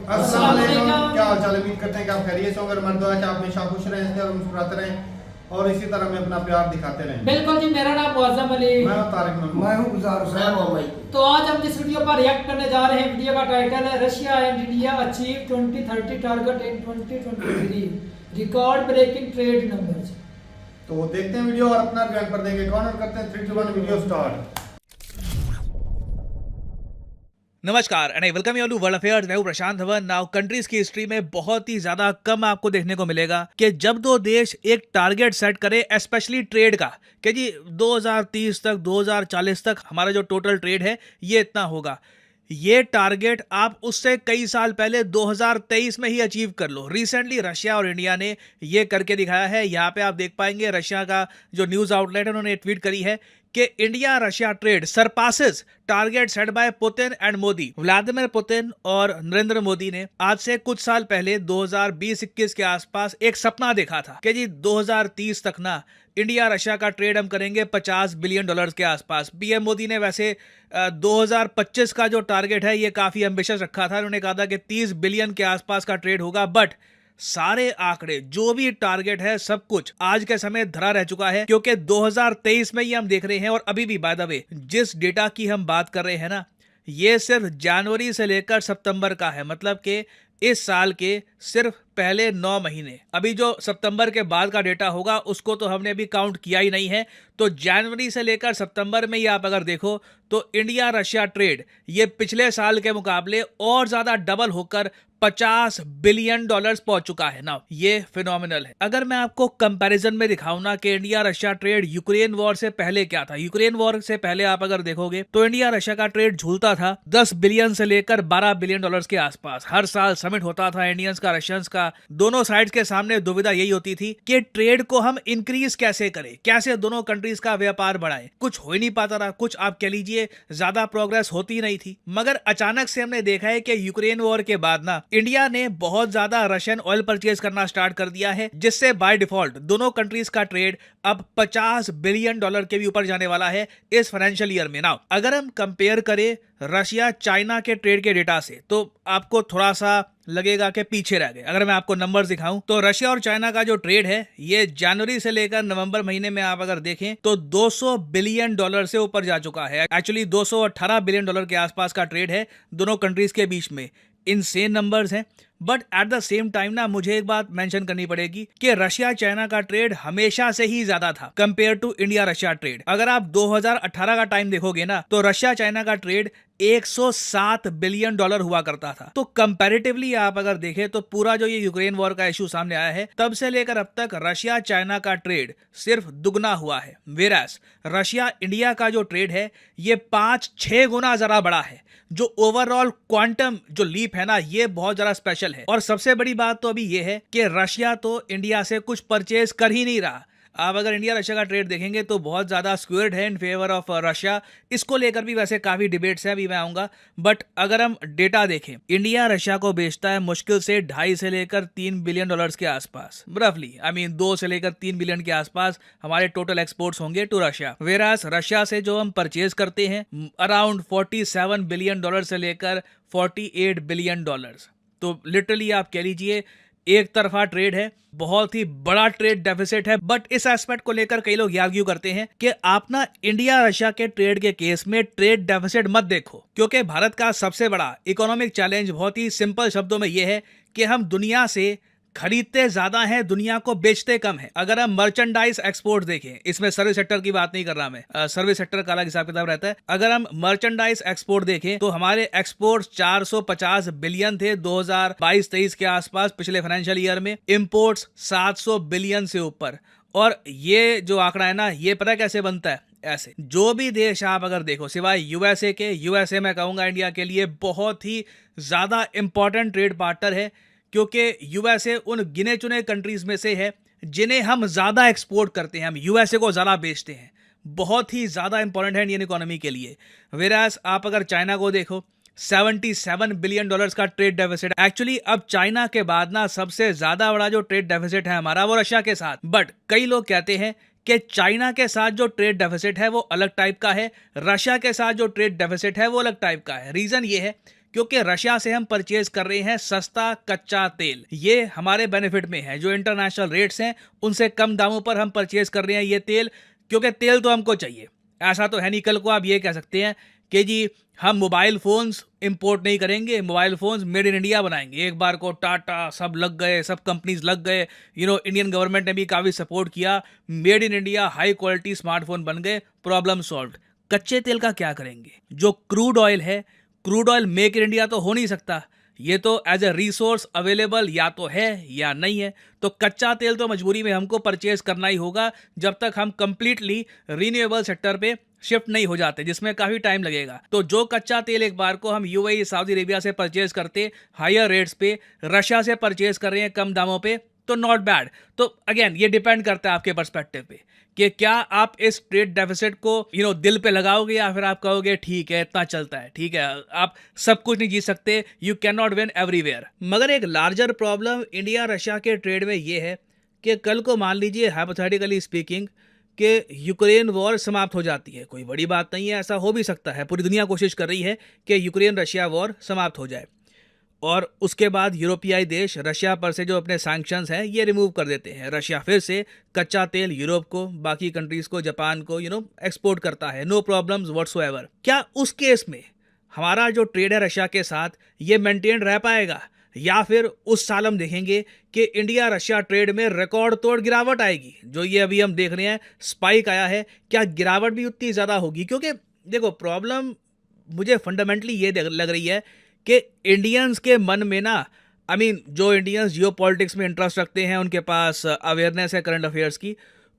अस्सलाम वालेकुम। क्या हाल चाल, उम्मीद करते हैं कि आप खैरियत से होंगे। हमारी दुआ है कि आप हमेशा खुश रहें और मुस्कुराते रहें और इसी तरह में अपना प्यार दिखाते रहें। बिल्कुल जी, मेरा नाम मुअज्जम अली, मैं हूं तारिक महमूद। मैं हूँ गुजार हुसैन। तो आज हम जिस वीडियो पर रिएक्ट करने जा रहे हैं, वीडियो का टाइटल है Russia and India achieve 2030 target in 2023 record breaking trade numbers. तो देखते हैं वीडियो और अपना रिएक्ट पर देंगे। कौन करते हैं 3 2 1 वीडियो स्टार्ट। नमस्कार and I welcome you to world affairs. मैं हूं प्रशांत धवन। नाउ कंट्रीज की हिस्ट्री में बहुत ही ज्यादा कम आपको देखने को मिलेगा कि जब दो देश एक टारगेट सेट करे, स्पेशली ट्रेड का, कि जी 2030 तक 2040 तक हमारा जो टोटल ट्रेड है ये इतना होगा। ये टारगेट आप उससे कई साल पहले 2023 में ही अचीव कर लो। रिसेंटली रशिया और इंडिया ने ये करके दिखाया है। यहाँ पे आप देख पाएंगे रशिया का जो न्यूज आउटलेट है उन्होंने ट्वीट करी है कि India Russia trade surpasses target set by Putin and Modi. Vladimir Putin और नरेंद्र मोदी ने आज से कुछ साल पहले 2020-21 के आसपास एक सपना देखा था कि जी 2030 तक ना इंडिया रशिया का ट्रेड हम करेंगे $50 बिलियन के आसपास। पीएम मोदी ने वैसे 2025 का जो टारगेट है ये काफी एम्बिशियस रखा था। उन्होंने कहा था कि 30 बिलियन के आसपास का ट्रेड होगा, बट सारे आंकड़े जो भी टारगेट है सब कुछ आज के समय धरा रह चुका है, क्योंकि 2023 में ये हम देख रहे हैं। और अभी भी बाय द वे जिस डेटा की हम बात कर रहे हैं ना, ये सिर्फ जनवरी से लेकर सितंबर का है, मतलब कि इस साल के सिर्फ पहले 9 महीने। अभी जो सितंबर के बाद का डेटा होगा उसको तो हमने अभी काउंट किया ही नहीं है। तो जनवरी से लेकर सितंबर में ही आप अगर देखो तो इंडिया रशिया ट्रेड ये पिछले साल के मुकाबले और ज्यादा डबल होकर $50 बिलियन पहुंच चुका है ना। ये फिनोमिनल है। अगर मैं आपको कंपैरिजन में दिखाऊं ना कि India Russia trade Ukraine war से पहले क्या था, यूक्रेन वॉर से पहले आप अगर देखोगे तो इंडिया रशिया का ट्रेड झूलता था 10 बिलियन से लेकर $12 बिलियन के आसपास। हर साल समिट होता था इंडियंस का रशियंस का। दोनों साइड्स के सामने दुविधा यही होती थी कि ट्रेड को हम इंक्रीज कैसे करें, कैसे दोनों कंट्रीज का व्यापार बढ़ाएं। कुछ हो ही नहीं पाता था, कुछ आप कह लीजिए ज्यादा प्रोग्रेस होती नहीं थी। मगर अचानक से हमने देखा है कि यूक्रेन वॉर के बाद ना इंडिया ने बहुत ज्यादा रशियन ऑयल परचेज करना स्टार्ट कर दिया है, जिससे बाय डिफॉल्ट दोनों कंट्रीज का ट्रेड अब $50 बिलियन के भी ऊपर जाने वाला है इस फाइनेंशियल ईयर में। नाउ अगर हम कंपेयर करें रशिया चाइना के ट्रेड के डेटा से तो आपको थोड़ा सा लगेगा कि पीछे रह गए। अगर मैं आपको नंबर्स दिखाऊं तो रशिया और चाइना का जो ट्रेड है ये जनवरी से लेकर नवंबर महीने में आप अगर देखें तो $200 बिलियन से ऊपर जा चुका है। एक्चुअली $218 बिलियन के आसपास का ट्रेड है दोनों कंट्रीज के बीच में। इनसेन नंबर्स हैं, but at the same time ना मुझे एक बात मेंशन करनी पड़ेगी कि रशिया चाइना का ट्रेड हमेशा से ही ज्यादा था compare to India Russia trade. अगर आप 2018 का टाइम देखोगे ना तो रशिया चाइना का ट्रेड $107 बिलियन हुआ करता था। तो कंपैरेटिवली आप अगर देखें तो पूरा जो ये यूक्रेन वॉर का इशू सामने आया है तब से लेकर अब तक रशिया चाइना का ट्रेड सिर्फ दुगना हुआ है, वेरास रशिया इंडिया का जो ट्रेड है ये 5-6 गुना जरा बड़ा है। जो ओवरऑल क्वांटम जो लीप है ना ये बहुत ज्यादा स्पेशल है। और सबसे बड़ी बात तो अभी ये है कि रशिया तो इंडिया से कुछ परचेज कर ही नहीं रहा। आप अगर इंडिया रशिया का ट्रेड देखेंगे तो बहुत ज्यादा स्क्वेयर्ड है इन फेवर ऑफ रशिया। इसको लेकर भी वैसे काफी डिबेट्स हैं, अभी मैं आऊंगा। बट अगर हम डेटा देखें, इंडिया रशिया को बेचता है मुश्किल से 2.5 से लेकर $3 बिलियन के आसपास, रफली 2 से लेकर 3 बिलियन के आसपास हमारे टोटल एक्सपोर्ट्स होंगे टू रशिया। वेरास रशिया से जो हम परचेज करते हैं अराउंड $47 बिलियन से लेकर $48 बिलियन। तो लिटरली आप कह लीजिए एक तरफा ट्रेड है, बहुत ही बड़ा ट्रेड डेफिसिट है। बट इस एस्पेक्ट को लेकर कई लोग आर्ग्यू करते हैं कि आप ना इंडिया रशिया के ट्रेड के केस में ट्रेड डेफिसिट मत देखो, क्योंकि भारत का सबसे बड़ा इकोनॉमिक चैलेंज बहुत ही सिंपल शब्दों में यह है कि हम दुनिया से खरीदते ज्यादा हैं, दुनिया को बेचते कम है। अगर हम मर्चेंडाइज एक्सपोर्ट देखें, इसमें सर्विस सेक्टर की बात नहीं कर रहा मैं, सर्विस सेक्टर का अलग हिसाब किताब रहता है। अगर हम मर्चेंडाइज एक्सपोर्ट देखें तो हमारे एक्सपोर्ट 450 बिलियन थे 2022-23 के आसपास पिछले फाइनेंशियल ईयर में। इंपोर्ट्स 700 बिलियन से ऊपर। और ये जो आंकड़ा है ना ये पता कैसे बनता है, ऐसे जो भी देश आप अगर देखो सिवाय यूएसए के, यूएसए मैं कहूंगा इंडिया के लिए बहुत ही ज्यादा इंपॉर्टेंट ट्रेड पार्टनर है, क्योंकि यूएसए उन गिने चुने कंट्रीज में से है जिन्हें हम ज्यादा एक्सपोर्ट करते हैं, हम यूएसए को ज्यादा बेचते हैं। बहुत ही ज्यादा इंपॉर्टेंट है इंडियन इकोनॉमी के लिए। वेरास आप अगर चाइना को देखो $77 बिलियन का ट्रेड डेफिसिट। एक्चुअली अब चाइना के बाद ना सबसे ज्यादा बड़ा जो ट्रेड डेफिसिट है हमारा वो रशिया के साथ। बट कई लोग कहते हैं कि चाइना के साथ जो ट्रेड डेफिसिट है वो अलग टाइप का है, रशिया के साथ जो ट्रेड डेफिसिट है वो अलग टाइप का है। रीजन ये है क्योंकि रशिया से हम परचेज कर रहे हैं सस्ता कच्चा तेल। ये हमारे बेनिफिट में है। जो इंटरनेशनल रेट्स हैं उनसे कम दामों पर हम परचेज कर रहे हैं ये तेल, क्योंकि तेल तो हमको चाहिए। ऐसा तो है नहीं कल को आप ये कह सकते हैं कि जी हम मोबाइल फोन्स इंपोर्ट नहीं करेंगे, mobile phones made in India बनाएंगे। एक बार को टाटा सब लग गए, सब कंपनीज लग गए, इंडियन गवर्नमेंट ने भी काफ़ी सपोर्ट किया, made in India high quality smartphone बन गए, प्रॉब्लम सॉल्व। कच्चे तेल का क्या करेंगे? जो क्रूड ऑयल है, crude oil make in India तो हो नहीं सकता। ये तो एज ए रिसोर्स अवेलेबल या तो है या नहीं है। तो कच्चा तेल तो मजबूरी में हमको परचेज करना ही होगा जब तक हम कंप्लीटली रिन्यूएबल सेक्टर पे शिफ्ट नहीं हो जाते, जिसमें काफी टाइम लगेगा। तो जो कच्चा तेल एक बार को हम यूएई सऊदी अरेबिया से परचेज करते हायर रेट्स पे, रशिया से परचेज कर रहे हैं कम दामों पे, तो नॉट बैड। तो अगेन ये डिपेंड करता है आपके पर्सपेक्टिव पे कि क्या आप इस ट्रेड डेफिसिट को दिल पे लगाओगे या फिर आप कहोगे ठीक है इतना चलता है, ठीक है। आप सब कुछ नहीं जीत सकते, you can not win everywhere. मगर एक लार्जर प्रॉब्लम इंडिया रशिया के ट्रेड में ये है कि कल को मान लीजिए हाइपोथेटिकली स्पीकिंग कि यूक्रेन वॉर समाप्त हो जाती है। कोई बड़ी बात नहीं है, ऐसा हो भी सकता है। पूरी दुनिया कोशिश कर रही है कि यूक्रेन रशिया वॉर समाप्त हो जाए और उसके बाद यूरोपियाई देश रशिया पर से जो अपने सैंक्शंस हैं ये रिमूव कर देते हैं। रशिया फिर से कच्चा तेल यूरोप को, बाकी कंट्रीज को, जापान को एक्सपोर्ट करता है, नो प्रॉब्लम्स व्हाट्सोएवर। क्या उस केस में हमारा जो ट्रेड है रशिया के साथ ये मेंटेन रह पाएगा, या फिर उस साल हम देखेंगे कि इंडिया रशिया ट्रेड में रिकॉर्ड तोड़ गिरावट आएगी? जो ये अभी हम देख रहे हैं स्पाइक आया है, क्या गिरावट भी उतनी ज़्यादा होगी? क्योंकि देखो प्रॉब्लम मुझे फंडामेंटली ये लग रही है कि इंडियंस के मन में ना, जो इंडियंस जियो पॉलिटिक्स में इंटरेस्ट रखते हैं, उनके पास अवेयरनेस है करंट अफेयर्स की,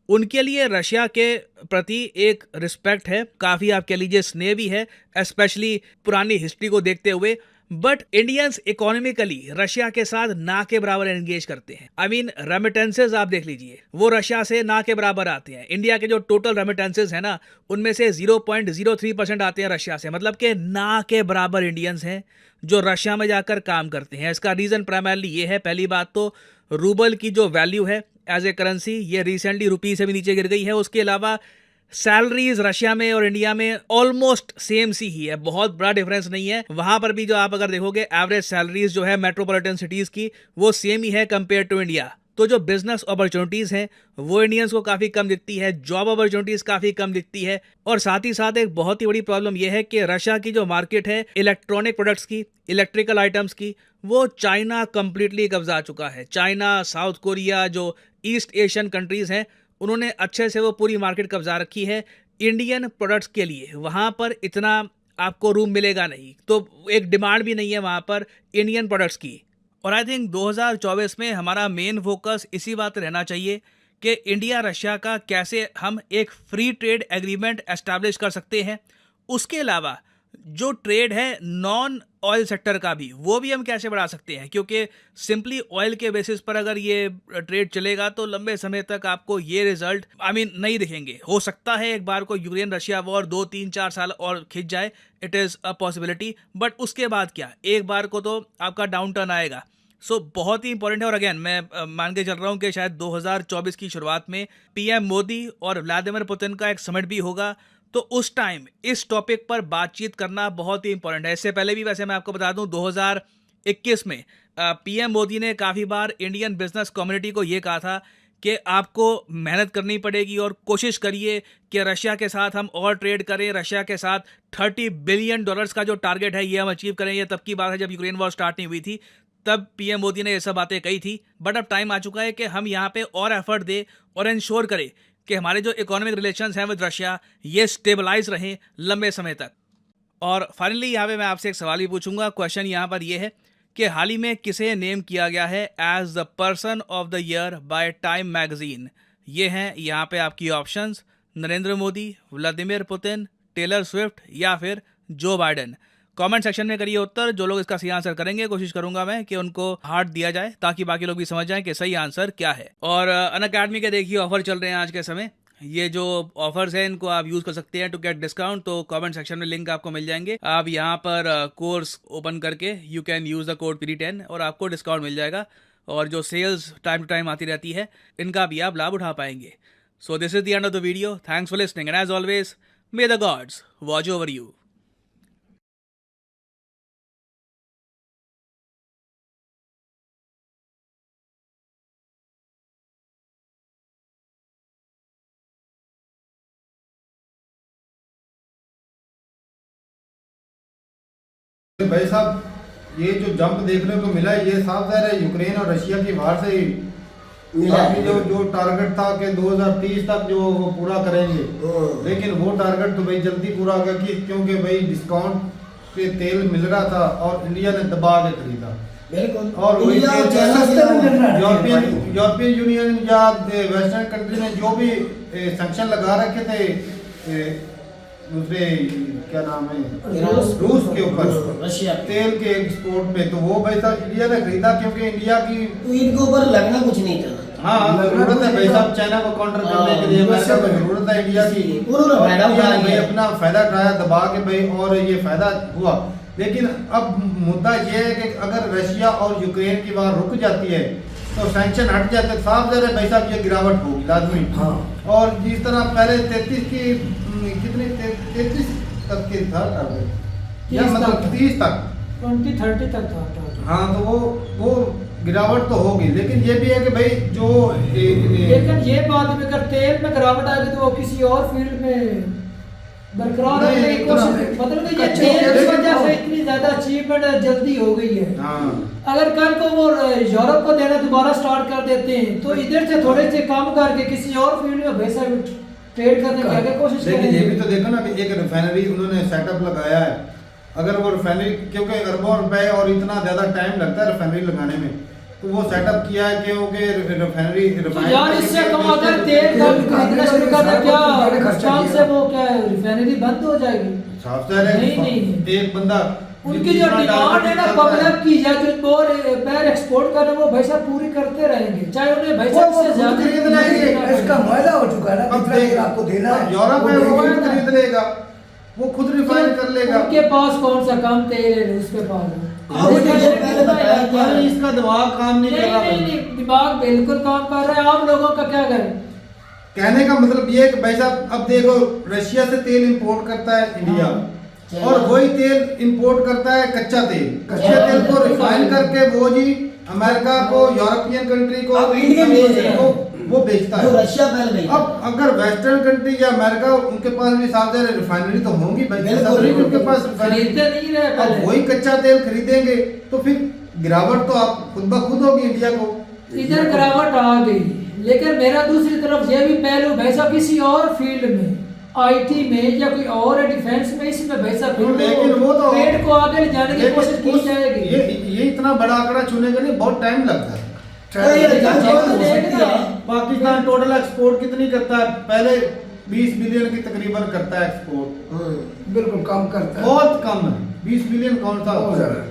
उनके लिए रशिया के प्रति एक रिस्पेक्ट है, काफ़ी आप कह लीजिए स्नेह भी है, स्पेशली पुरानी हिस्ट्री को देखते हुए। बट इंडियंस इकोनॉमिकली रशिया के साथ ना के बराबर एंगेज करते हैं। रेमिटेंसेज आप देख लीजिए, वो रशिया से ना के बराबर आते हैं। इंडिया के जो टोटल रेमिटेंसेज है ना, उनमें से 0.03% आते हैं रशिया से। मतलब कि ना के बराबर इंडियंस हैं जो रशिया में जाकर काम करते हैं। इसका रीज़न प्राइमरली ये है, पहली बात तो रूबल की जो वैल्यू है एज ए करेंसी, ये रिसेंटली रुपी से भी नीचे गिर गई है। उसके अलावा सैलरीज रशिया में और इंडिया में ऑलमोस्ट सेम सी ही है, बहुत बड़ा डिफरेंस नहीं है। वहां पर भी जो आप अगर देखोगे एवरेज सैलरीज जो है मेट्रोपॉलिटन सिटीज की, वो सेम ही है कंपेयर टू इंडिया। तो जो बिजनेस अपॉर्चुनिटीज हैं वो इंडियंस को काफ़ी कम दिखती है, जॉब अपॉर्चुनिटीज काफ़ी कम दिखती है। और साथ ही साथ एक बहुत ही बड़ी प्रॉब्लम यह है कि रशिया की जो मार्केट है इलेक्ट्रॉनिक प्रोडक्ट्स की, इलेक्ट्रिकल आइटम्स की, वो चाइना कंप्लीटली कब्जा चुका है। चाइना, साउथ कोरिया, जो ईस्ट एशियन कंट्रीज हैं, उन्होंने अच्छे से वो पूरी मार्केट कब्जा रखी है। इंडियन प्रोडक्ट्स के लिए वहाँ पर इतना आपको रूम मिलेगा नहीं, तो एक डिमांड भी नहीं है वहाँ पर इंडियन प्रोडक्ट्स की। और आई थिंक 2024 में हमारा मेन फोकस इसी बात रहना चाहिए कि इंडिया रशिया का कैसे हम एक फ्री ट्रेड एग्रीमेंट एस्टैब्लिश कर सकते हैं। उसके अलावा जो ट्रेड है नॉन ऑयल सेक्टर का भी, वो भी हम कैसे बढ़ा सकते हैं, क्योंकि सिंपली ऑयल के बेसिस पर अगर ये ट्रेड चलेगा तो लंबे समय तक आपको ये रिजल्ट नहीं दिखेंगे। हो सकता है एक बार को यूक्रेन रशिया वॉर 2, 3, 4 साल और खिंच जाए, it is a possibility. But उसके बाद क्या, एक बार को तो आपका डाउन टर्न आएगा। सो बहुत ही इंपॉर्टेंट है। और अगेन मैं मान के चल रहा हूँ कि शायद 2024 की शुरुआत में पीएम मोदी और व्लादिमीर पुतिन का एक समिट भी होगा, तो उस टाइम इस टॉपिक पर बातचीत करना बहुत ही इंपॉर्टेंट है। इससे पहले भी वैसे मैं आपको बता दूं 2021 में पीएम मोदी ने काफ़ी बार इंडियन बिजनेस कम्युनिटी को ये कहा था कि आपको मेहनत करनी पड़ेगी और कोशिश करिए कि रशिया के साथ हम और ट्रेड करें, रशिया के साथ $30 बिलियन का जो टारगेट है ये हम अचीव करें। ये तब की बात है जब यूक्रेन वॉर स्टार्ट नहीं हुई थी, तब पीएम मोदी ने ये सब बातें कही थी। बट अब टाइम आ चुका है कि हम यहाँ पे और एफर्ट दें और इंश्योर करें कि हमारे जो इकोनॉमिक रिलेशंस हैं विद रशिया ये स्टेबलाइज रहें लंबे समय तक। और फाइनली यहाँ पे मैं आपसे एक सवाल भी पूछूंगा। क्वेश्चन यहाँ पर ये है कि हाल ही में किसे नेम किया गया है as the person of the year by Time magazine? ये हैं यहाँ पे आपकी options, Narendra Modi, Vladimir Putin, Taylor Swift या फिर जो बाइडेन। कमेंट सेक्शन में करिए उत्तर। जो लोग इसका सही आंसर करेंगे कोशिश करूंगा मैं कि उनको हार्ट दिया जाए ताकि बाकी लोग भी समझ जाएं कि सही आंसर क्या है। और अनअकैडमी के देखिए ऑफर चल रहे हैं आज के समय। ये जो ऑफर्स हैं इनको आप यूज कर सकते हैं टू गेट डिस्काउंट। तो कमेंट सेक्शन में लिंक आपको मिल जाएंगे। आप यहाँ पर कोर्स ओपन करके you can use the code PD10 और आपको डिस्काउंट मिल जाएगा। और जो सेल्स टाइम टू टाइम आती रहती है इनका भी आप लाभ उठा पाएंगे। So this is the end of the video. Thanks for listening and as always may the gods watch over you. भाई साहब, ये जो जंप देखने को मिला है, ये साफ ज़ाहिर है यूक्रेन और रशिया की वार से ही मिला है। काफी जो टारगेट था कि 2030 तक जो वो पूरा करेंगे, लेकिन वो टारगेट तो भाई जल्दी पूरा हो गया क्योंकि भाई डिस्काउंट पे तेल मिल रहा था और इंडिया ने दबा के खरीदा। बिल्कुल। और वही इंडिया और तेल चाइना सस्ते में मिल रहा है। यूरोपियन यूनियन या वेस्टर्न कंट्री ने जो भी सैंक्शन लगा रखे थे दूसरे क्या नाम है रूस के ऊपर रशिया तेल के एक्सपोर्ट पे, तो वो भाई साहब इंडिया ने खरीदा क्योंकि इंडिया की तो इनके ऊपर लगना कुछ नहीं था। हाँ जरूरत है भाई साहब चाइना को काउंटर करने के लिए, अमेरिका को जरूरत है इंडिया की। उन्होंने फायदा उठाया भाई अपना फायदा उठाया दबा के भाई, और ये फायदा हुआ। लेकिन अब मुद्दा ये है कि अगर रशिया और यूक्रेन की वार रुक जाती है तो सैंक्शन हट जाते, साफ ज़ाहिर है भाई साहब ये गिरावट होगी लाजमी। हाँ। और जिस तरह पहले 33 की कितने 33 तक के था टारगेट, या 30 मतलब तक। 30 तक 2030 तक था टारगेट। हाँ, तो वो गिरावट तो होगी, लेकिन ये भी है कि भाई जो लेकिन ये बात भी अगर तेल में गिरावट आ गई तो वो किसी और फील्ड में बरकरार नहीं, रखने की इतना- कोशिश, मतलब कि ये कच्चे तेल की तेल वजह को- से इतनी ज्यादा अचीवमेंट जल्दी हो गई है। हाँ अगर कल को वो यूरोप को देना दोबारा स्टार्ट कर देते हैं तो इधर से थोड़े से काम करके किसी और फील्ड में पैसा ट्रेड करने की आगे कोशिश लेकिन ये करेंगे। भी तो देखो ना कि एक रिफाइनरी उन्होंने सेटअप लगाया है, अगर वो रिफाइनरी क्योंकि अरबों रुपए और इतना ज्यादा टाइम लगता है रिफाइनरी लगाने में, तो वो सेटअप किया है क्योंकि रिफाइनरी तो यार इससे कम अगर तेल का खरीदना शुरू कर दे क्या चांस है वो क्या रिफाइनरी बंद हो जाएगी? साफ ज़ाहिर है नहीं। एक बंदा उनकी जो डिमांड है ना पब्लिक की या जो पैर एक्सपोर्ट कर रहे हैं वो भाई साहब पूरी करते रहेंगे, चाहे उन्हें भाई साहब वो से खुद ज्यादा खरीद लेंगे। इसका फायदा हो चुका है ना, अब कितना देख तेल आपको देना है यूरोप में वो देंगे। खुद खरीद लेगा, वो खुद रिफाइन कर लेगा। उनके पास कौन सा कम तेल है उसके पास? हाँ, मुझे ये पहले बताया क्या यार इसका दिमाग काम नहीं कर नहीं रहा नहीं भाई। नहीं दिमाग बिल्कुल काम कर रहा है, आप लोगों का क्या करें? कहने का मतलब ये है कि भाई साहब अब देखो रशिया से तेल इंपोर्ट करता है इंडिया, हाँ। और वही तेल इंपोर्ट करता है कच्चा तेल, कच्चे तेल को रिफाइन करके वो जी अमेरिका को, यूरोपियन कंट्री को, अब इंडियन बेच रहे हैं। वो बेचता जो है। रशिया पहले नहीं अब अगर वेस्टर्न कंट्री या अमेरिका उनके पास भी साफ ज़ाहिर रिफाइनरी तो होंगी भाई, बिल्कुल, ऐसा नहीं कि उनके बिल्कुल। पास रिफाइनरी। खरीदते नहीं रहे अब पहले। वही कच्चा तेल खरीदेंगे तो फिर गिरावट तो आप खुद ब खुद होगी इंडिया को। इधर गिरावट आ गई, लेकिन मेरा दूसरी तरफ ये भी पहलू भाई साहब किसी और फील्ड में आईटी में या कोई और डिफेंस में इसमें भाई साहब लेकिन वो तो ट्रेड को आगे ले जाने की लेकिन कोशिश की उस- जाएगी। ये इतना बड़ा आंकड़ा छूने के लिए बहुत टाइम लगता है। पाकिस्तान टोटल एक्सपोर्ट कितनी करता है? पहले 20 बिलियन की तकरीबन करता है एक्सपोर्ट, बिल्कुल कम करता है। बहुत कम है। 20 बिलियन कौन सा बहुत ज़्यादा।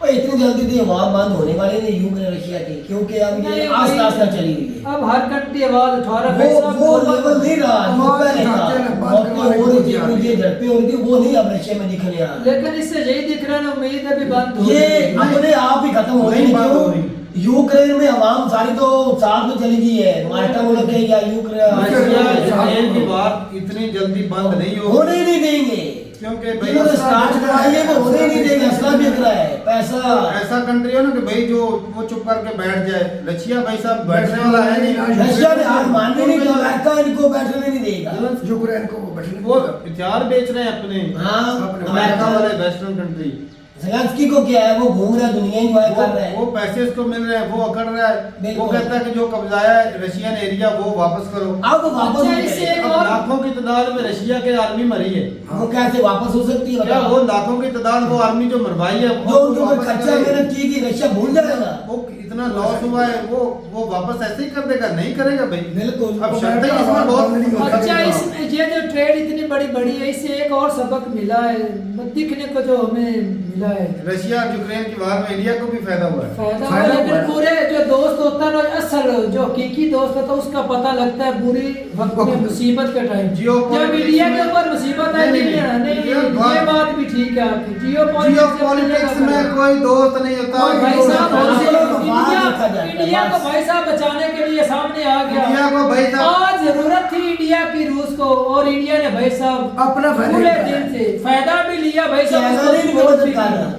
और इतनी जल्दी तो ये वार बंद होने वाली नहीं यूक्रेन रशिया की, क्योंकि अब ये नहीं, आस्ते नहीं। आस्ते चली हुई है। अब हर कंट्री आवाज उठा रहा है भाई वो साहब, वो global- लेवल नहीं रहा जो आवाज पहले था। उठाते हैं, बात मौतें करवाने हो रही की थी, आ रही ये झड़पें हो रही थी, वो नहीं अब रशिया में दिखने आ रहा। लेकिन इससे यही दिख रहा है ना, उम्मीद है भी बंद हो ये जाएगी। अपने आप ही खत्म हो नहीं रही बात हो क्यों? रही। यूक्रेन में आवाम सारी तो साथ में चली गई है, माल्टा मुल्क है या यूक्रेन रशिया यूक्रेन की बात इतनी जल्दी बंद नहीं होगी, होने ही नहीं देंगे, क्योंकि जिन्होंने स्टार्ट कराई है वो होने ही नहीं देंगे। असला बिक रहा है पैसा। ऐसा कंट्री हो ना कि भाई जो वो चुप करके बैठ जाए। रशिया भाई साहब बैठने वाला है नहीं। रशिया ने हाथ मानने नहीं दिया, अमेरिका इनको बैठने नहीं देगा। यूक्रेन को वो बैठने वो देगा। हथियार बेच रहे हैं अपने हाँ, अमेरिका वाले वेस्टर्न कंट्री। ज़ेलेंस्की को क्या है, वो घूम रहा है, दुनिया एंजॉय कर रहा है। वो पैसे उसको मिल रहे हैं, वो अकड़ रहा है, वो बिल्कुल। कहता है कि जो कब्जाया है रशियन एरिया वो वापस करो। अब वो वापस अच्छा, नहीं इससे करेगा। एक अब और- लाखों की तादाद में रशिया के आर्मी मरी है। वो कैसे वापस हो सकती है क्या बताओ? वो लाखों की तादाद वो आर्मी जो मरवाई है जो उनके ऊपर वापस खर्चा करे? मेहनत की कि रशिया भूल जाएगा। वो इतना लॉस हुआ है, वो वापस ऐसे ही कर देगा? नहीं करेगा भाई। बिल्कुल। अब शर्त है इसमें बहुत अच्छा इसमें ये जो ट्रेड इतनी बड़ी बड़ी है, इससे एक और सबक मिला है दिखने को जो हमें मिला है। रशिया और यूक्रेन की वार में इंडिया को भी फायदा हुआ है। फायदा हुआ, फायदा लेकिन हुआ है। पूरे जो दोस्त होता है ना, असल जो हकीकी दोस्त होता है उसका पता लगता है बुरी वक्त में, मुसीबत के टाइम। Geopolitics जब इंडिया के में- ऊपर मुसीबत आई नहीं, नहीं नहीं, नहीं, ये ये बात भी ठीक है आपकी। जियो पॉलिटिक्स में कोई दोस्त नहीं होता। और भाई साहब दोस्तों को इंडिया बाहर रखा जाता है, इंडिया को बस। भाई साहब बचाने के लिए सामने आ गया। इंडिया को भाई साहब आज जरूरत थी इंडिया की रूस को, और इंडिया ने भाई साहब अपना फायदा पूरे उठाया। दिन से फायदा भी लिया भाई साहब। चाइना उसको ने भी support मदद भी कर किया। रहा।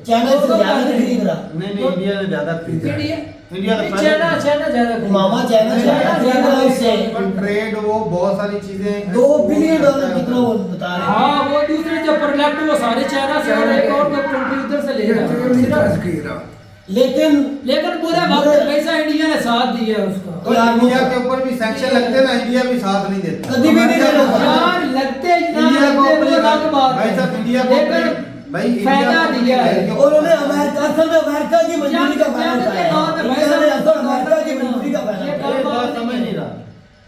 चाइना से ज्यादा नहीं खरीद रहा। नहीं नहीं, इंडिया ने ज्यादा खरीदा है। इंडिया इंडिया तो पहले- चाइना ज्यादा खरीदा। मामा चाइना से ज्यादा खरीद रहा है उससे। पर ट्रेड वो बहुत सारी चीजें 2 बिलियन डॉलर कितना वो बता रहे हैं। हाँ, वो दूसरे जो प्रोडक्ट वो सारे चाइना से और एक और कंट्री उधर से ले रहा है। लेकिन लेकिन पूरे वक्त पैसा इंडिया ने साथ दिया है उसका। तो इंडिया के ऊपर भी सैंक्शन लगते हैं ना, इंडिया भी साथ नहीं देता। कभी भी नहीं देता। यार लगते ना इंडिया को लगते वो अलग बात भाई है। साहब, इंडिया को लेकिन भाई इंडिया फायदा को दिया है। क्यों- उन्होंने अमेरिका असल में अमेरिका की मजबूरी का फायदा उठाया है। इंडिया ने असल अमेरिका की मजबूरी का फायदा उठाया ये बात समझ नहीं रहा। है।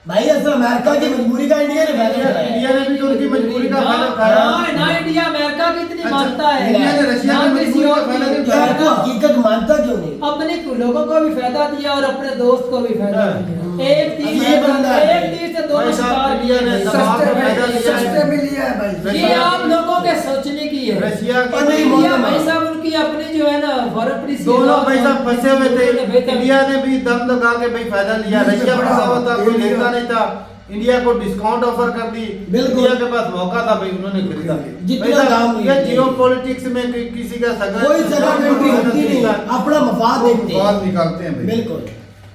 भाई असल अमेरिका की मजबूरी का इंडिया ने फायदा उठाया है। इंडिया ने भी तो उनकी मजबूरी का फायदा उठाया। ना इंडिया अमेरिका की इतनी अच्छा, मानता है। इंडिया ने रशिया ना की किसी मजबूरी का और फायदा नहीं की। यार तो हकीकत मानता क्यों नहीं? अपने लोगों को भी फायदा दिया और अपने दोस्त को भी फायदा हाँ। दिया। एक तीर ये बंदा है। एक तीर से दो भाई साहब, शिकार इंडिया ने किए। दबाव का फायदा लिया है। सस्ते में लिया है भाई। ये आप लोगों के सोचने की है। रशिया और नहीं, की इंडिया मौसम भाई है। साहब उनकी अपनी जो है ना फॉरेन पॉलिसी दोनों भाई साहब फंसे हुए थे। बेहतर- इंडिया ने भी दम लगा के भाई फायदा लिया। रशिया फंसा हुआ था, कोई लेता नहीं था। इंडिया को डिस्काउंट ऑफर कर दी। बिल्कुल। इंडिया के पास मौका था भाई, उन्होंने खरीदा। जितना भाई साहब, दाम ये है। जियो पॉलिटिक्स में किसी का सगा कोई जगह कंट्री होती नहीं, अपना मफाद देखते हैं। मफाद निकालते हैं भाई। बिल्कुल।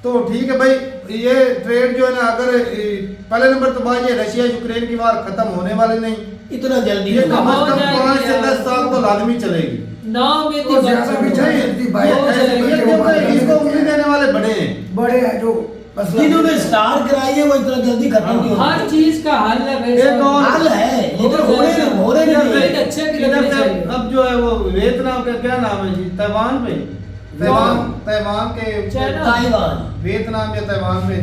तो ठीक है भाई, ये ट्रेड जो है ना, अगर पहले नंबर तो बात ये रशिया यूक्रेन की वार खत्म होने वाली नहीं। इतना जल्दी ये नहीं। कम हो से कम जाएगी 5 से यार। 10 साल तो लाजमी चलेगी। नाव में और ज्यादा भी चल सकती भाई। हो जाएगी। ये क्योंकि इसको उम्मीद देने वाले बड़े हैं। बड़े हैं जो मसला जिन्होंने स्टार्ट कराई है वो इतना जल्दी खत्म नहीं होता। हर चीज का हल है भाई एक साहब। और- हाल है लेकिन हो रहे इधर नहीं। से अच्छे की इधर लगनी से चाहिए। अब जो है वो वियतनाम का क्या नाम है जी, ताइवान पे ताइवान के चाइना। ताइवान वियतनाम या ताइवान पे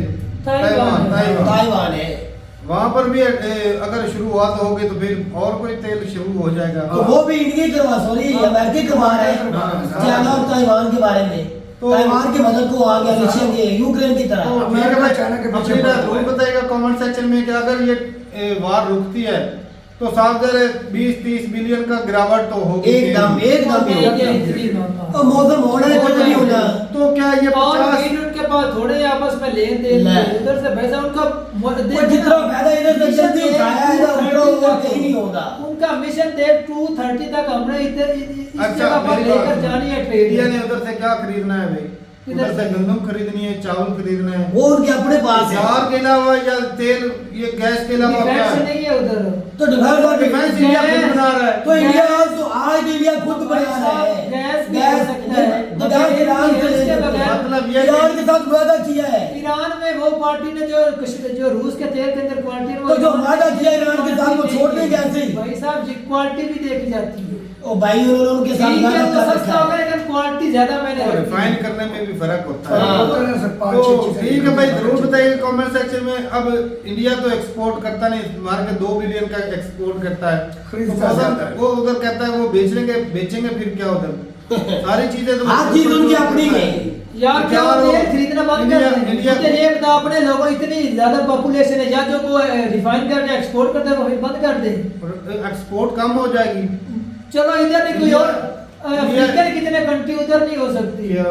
ताइवान। ताइवान है। वहाँ पर भी अगर शुरुआत होगी तो फिर और कोई तेल शुरू हो जाएगा। तो वो भी इंडिया करवा सॉरी अमेरिका करवा रहे हैं चाइना और ताइवान के बारे में। तो- ताइवान की मदद को आ गया रशिया के यूक्रेन की तो तरह। ठीक है भाई, चाइना के पीछे अपनी पड़ राय रहा है। बताइएगा कमेंट सेक्शन में कि अगर ये वार रुकती है तो साफ ज़ाहिर है 20-30 बिलियन का गिरावट तो होगी। एकदम एकदम ही ये होगा। इतनी मांगा। और मौसम होना है कुछ नहीं होना। तो क्या ये और 50 फिर उनके पास थोड़े आपस में लेन देन ले। उधर से पैसा उनका वो जितना फायदा इधर से जल्दी उठाया है ना उतना वो कहीं नहीं होगा। उनका मिशन थे 230 तक हमने इधर इस अच्छा, जगह पर मेरी बात लेकर सुनो। जानी है इंडिया ट्रेड। ने उधर से क्या खरीदना है भाई? इधर उधर से से- गंदम खरीदनी है, चावल खरीदना है, वो उनके अपने पास है। जार के अलावा या तेल, ये गैस के अलावा क्या डिफेंस है? नहीं है उधर। तो डिफेंस और डिफेंस इंडिया खुद बना रहा है। तो इंडिया तो आज इंडिया खुद बना रहा है। गैस भी हो सकता है। गैस ईरान से इसके ले बगैर- मतलब ये ईरान के साथ वादा किया है। ईरान में वो पार्टी ने जो रूस के तेल के अंदर क्वालिटी तो जो वादा किया ईरान के साथ वो छोड़ देंगे ऐसे ही। भाई साहब जी क्वालिटी भी देखी जाती है। ओ भाई उन्होंने उनके साथ ठीक है वादा वो कर सस्ता रखा होगा है। लेकिन क्वालिटी ज्यादा मैंने और रखी है। रिफाइन करने में भी फर्क होता है। हाँ। तो ठीक है भाई, जरूर बताइए कमेंट सेक्शन में। अब इंडिया तो एक्सपोर्ट करता नहीं, मार के 2 बिलियन का एक्सपोर्ट करता है। खरीदता तो जाता है। वो उधर कहता है वो बेचेंगे फिर क्या उधर सारी चीजें तो हर चीज उनकी अपनी है। यार तो क्या क्या वो वो- तेल खरीदना बंद कर इंडिया- दें? इंडिया- मुझे ये बता अपने लोगों इतनी ज्यादा पॉपुलेशन है या जो को रिफाइन करके एक्सपोर्ट करते हैं वो फिर बंद कर दें। एक्सपोर्ट कम हो जाएगी। चलो इधर नहीं कोई और इंडिया- अफ्रीकन कितने कंट्री उधर नहीं हो सकती है।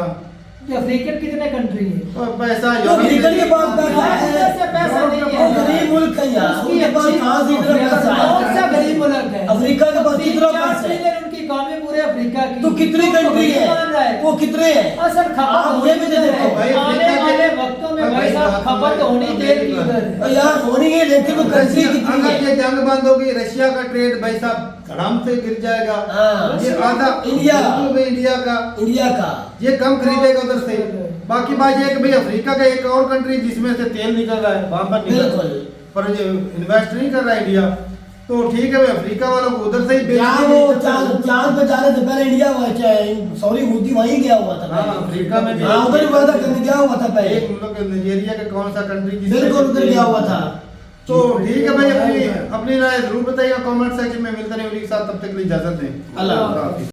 क्या अफ्रीकन कितने कंट्री है? और पैसा तो अफ्रीकन के पास पैसा यार, इधर से है। पैसा नहीं वो है। गरीब मुल्क है यार। उसकी उनके पास अच्छी- कहाँ से इतना पैसा कौन सा है? गरीब मुल्क है? अफ्रीका के पास कितना 3-4 पैसा है? ट्रिलियन उनकी इकॉनमी पूरे अफ्रीका की। तो कितनी वो कंट्री नहीं मान रहा है? वो कितने हैं? असल खपत आप होनी ये भी उधर देखो है। भाई, आने अफ्रीका वाले के- वक्तों में भाई, भाई साहब बात खपत सुनो, होनी तेल की मेरी उधर। और यार होनी है लेकिन वो कंट्री कितनी अगर है? ये जंग बंद होगी, रशिया का ट्रेड भाई साहब धड़ाम से गिर जाएगा। हाँ। ये आधा इंडिया। बिल्कुल भाई इंडिया का इंडिया का ये कम खरीदेगा उधर से। बाकी बात ये है कि भाई अफ्रीका का एक और कंट्री जिसमें से तेल निकल रहा है, वहां पर निकल रहा है। बिल्कुल। पर ये इन्वेस्ट नहीं कर रहा है इंडिया। तो ठीक है भाई, अफ्रीका वालों को उधर से ही बेच यहाँ देंगे। वो चांद पे जाने से पहले इंडिया सॉरी मोदी वहीं गया हुआ था। हाँ, अफ्रीका में भी- हाँ उधर ही वादा करने गया हुआ था पहले। एक मुल्क नाइजीरिया का कौन सा कंट्री बिल्कुल उधर गया हुआ था। तो ठीक है भाई, अपनी राय जरूर बताइएगा कमेंट सेक्शन में। मिलते हैं अगली साथ, तब तक के लिए इजाजत दें। अल्लाह हाफिज़।